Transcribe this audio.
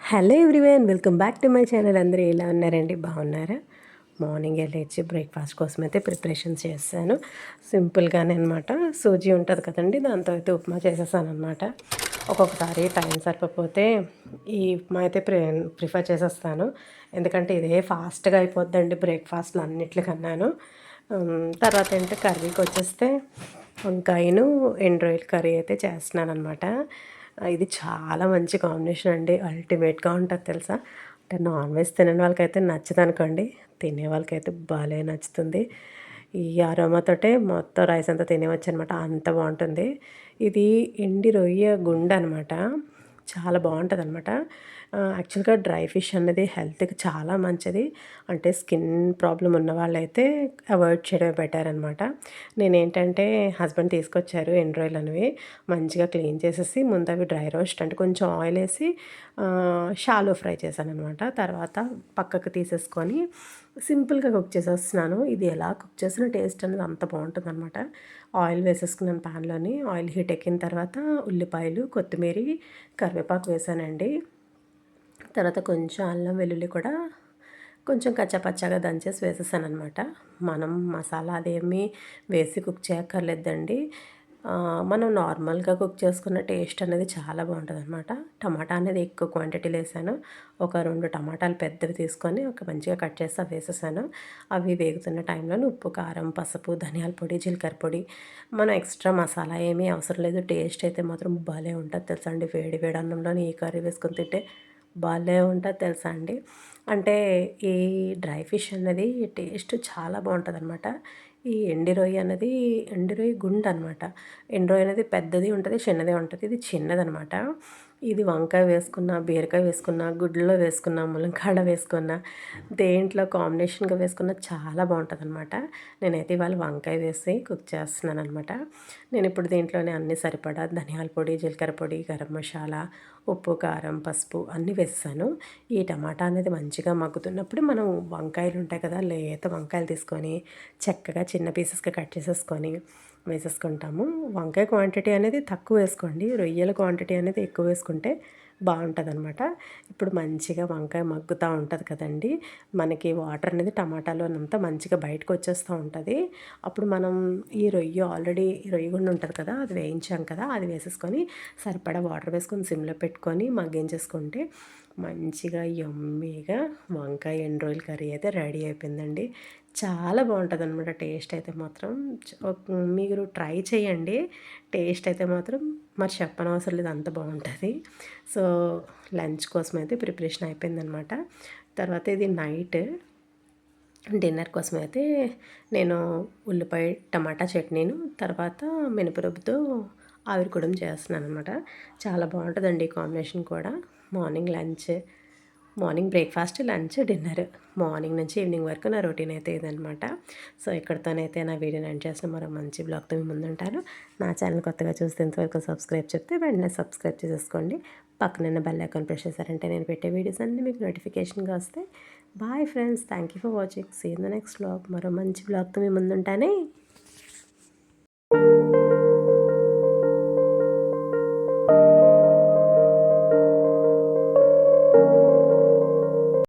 Hello everyone, welcome back to my channel. అందరూ ఎలా ఉన్నారండి? బాగున్నారా? మార్నింగే లేచి బ్రేక్ఫాస్ట్ కోసం అయితే ప్రిపరేషన్ చేస్తాను. సింపుల్గానే అనమాట. సూజీ ఉంటుంది కదండి, దాంతో అయితే ఉప్మా చేసేసాను అనమాట. ఒక్కొక్కసారి టైం సరిపోతే ఈ ఉప్మా అయితే ప్రిఫర్ చేసేస్తాను. ఎందుకంటే ఇదే ఫాస్ట్గా అయిపోద్దండి బ్రేక్ఫాస్ట్లు అన్నిట్లకన్నాను. తర్వాత ఏంటంటే కర్రీకి వచ్చేస్తే వంకాయను ఎండు రొయ్యల కర్రీ అయితే చేస్తున్నాను అనమాట. ఇది చాలా మంచి కాంబినేషన్ అండి. అల్టిమేట్గా ఉంటుంది తెలుసా. అంటే నాన్ వెజ్ తినని వాళ్ళకైతే నచ్చదు అనుకోండి, తినే వాళ్ళకైతే భలే నచ్చుతుంది. ఈ అరోమాతోటే మొత్తం రైస్ అంతా తినేవచ్చు అనమాట, అంత బాగుంటుంది. ఇది ఎండి రొయ్య గుండె అనమాట. చాలా బాగుంటుంది అనమాట. యాక్చువల్గా డ్రై ఫిష్ అనేది హెల్త్కి చాలా మంచిది. అంటే స్కిన్ ప్రాబ్లం ఉన్న వాళ్ళైతే అవాయిడ్ చేయడమే బెటర్ అనమాట. నేనేంటంటే హస్బెండ్ తీసుకొచ్చారు ఎండు రొయ్యలు అనేవి. మంచిగా క్లీన్ చేసేసి ముందు అవి డ్రై రోస్ట్ అంటే కొంచెం ఆయిల్ వేసి షాలో ఫ్రై చేశాను అనమాట. తర్వాత పక్కకు తీసేసుకొని సింపుల్గా కుక్ చేసేస్తున్నాను. ఇది ఎలా కుక్ చేసిన టేస్ట్ అనేది అంత బాగుంటుంది అనమాట. ఆయిల్ వేసేసుకున్నాను ప్యాన్లోని. ఆయిల్ హీట్ ఎక్కిన తర్వాత ఉల్లిపాయలు, కొత్తిమీర, కరివేపాకు వేసానండి. తర్వాత కొంచెం అల్లం వెల్లుల్లి కూడా కొంచెం కచ్చాపచ్చాగా దంచేసి వేసేసాను అనమాట. మనం మసాలా అదేమీ వేసి కుక్ చేయక్కర్లేదండి. మనం నార్మల్గా కుక్ చేసుకున్న టేస్ట్ అనేది చాలా బాగుంటుంది అనమాట. టమాటా అనేది ఎక్కువ క్వాంటిటీలో వేసాను. ఒక 2 టమాటాలు పెద్దవి తీసుకొని ఒక మంచిగా కట్ చేసి అవి వేసేసాను. అవి వేగుతున్న టైంలో ఉప్పు, కారం, పసుపు, ధనియాల పొడి, జీలకర్ర పొడి, మనం ఎక్స్ట్రా మసాలా ఏమీ అవసరం లేదు. టేస్ట్ అయితే మాత్రం భలే ఉంటుంది తెలుసా అండి. వేడి వేడి అన్నంలోని ఈ కర్రీ వేసుకొని తింటే భలే ఉంటుంది తెలుసా అండి. అంటే ఈ డ్రై ఫిష్ అన్నది టేస్ట్ చాలా బాగుంటుంది అనమాట. ఈ ఎండి రొయ్య అనేది ఎండి రొయ్య గుండు అనమాట. ఎండు రొయ్య అనేది పెద్దది ఉంటుంది, చిన్నది ఉంటుంది. ఇది చిన్నదనమాట. ఇది వంకాయ వేసుకున్న, బీరకాయ వేసుకున్న, గుడ్లలో వేసుకున్న, ములంకాడ వేసుకున్న, దేంట్లో కాంబినేషన్గా వేసుకున్న చాలా బాగుంటుంది అనమాట. నేనైతే ఇవాళ వంకాయ వేసి కుక్ చేస్తున్నాను అనమాట. నేను ఇప్పుడు దీంట్లోనే అన్నీ సరిపడా ధనియాల పొడి, జీలకర్ర పొడి, గరం మసాలా, ఉప్పు, కారం, పసుపు అన్నీ వేసాను. ఈ టమాటా అనేది మంచిగా మగ్గుతున్నప్పుడు మనం వంకాయలు ఉంటాయి కదా, లేత వంకాయలు తీసుకొని చక్కగా చిన్న పీసెస్గా కట్ చేసేసుకొని వేసేసుకుంటాము. వంకాయ క్వాంటిటీ అనేది తక్కువ వేసుకోండి, రొయ్యల క్వాంటిటీ అనేది ఎక్కువ వేసుకుంటే బాగుంటుంది అనమాట. ఇప్పుడు మంచిగా వంకాయ మగ్గుతూ ఉంటుంది కదండి, మనకి వాటర్ అనేది టమాటాలోనంతా మంచిగా బయటకు వచ్చేస్తూ ఉంటుంది. అప్పుడు మనం ఈ రొయ్య గుండు ఉంటుంది కదా, అది వేయించాం కదా, అది వేసేసుకొని సరిపడా వాటర్ వేసుకొని సిమ్లో పెట్టుకొని మగ్గించేసుకుంటే మంచిగా యమ్మీగా వంకాయ ఎండు రొయ్యల కర్రీ అయితే రెడీ అయిపోయిందండి. చాలా బాగుంటుంది అనమాట. టేస్ట్ అయితే మాత్రం మీరు ట్రై చేయండి. టేస్ట్ అయితే మాత్రం మరి చెప్పనవసరం లేదు, అంత బాగుంటుంది. సో లంచ్ కోసం అయితే ప్రిపరేషన్ అయిపోయిందనమాట. తర్వాత ఇది నైట్ డిన్నర్ కోసం అయితే నేను ఉల్లిపాయ టమాటా చట్నీను, తర్వాత మినపరొబ్బుతో ఆవిరికుడం చేస్తున్నాను అనమాట. చాలా బాగుంటుందండి ఈ కాంబినేషన్ కూడా. Morning breakfast, lunch, dinner, morning నుంచి ఈవినింగ్ వరకు నా రొటీన్ అయితే ఇదనమాట. సో ఇక్కడితోనైతే నా వీడియోని ఎండ్ చేసిన మరో మంచి బ్లాగ్తో మీ ముందుంటాను. నా ఛానల్ కొత్తగా చూస్తే ఇంతవరకు సబ్స్క్రైబ్ చెప్తే వెంటనే సబ్స్క్రైబ్ చేసేసుకోండి. పక్కనున్న బెల్ ఐకాన్ ప్రెస్ చేశారంటే నేను పెట్టే వీడియోస్ అన్నీ మీకు నోటిఫికేషన్గా వస్తాయి. Bye friends, thank you for watching. See in the next blog. మరో మంచి బ్లాగ్తో మీ ముందుంటానే.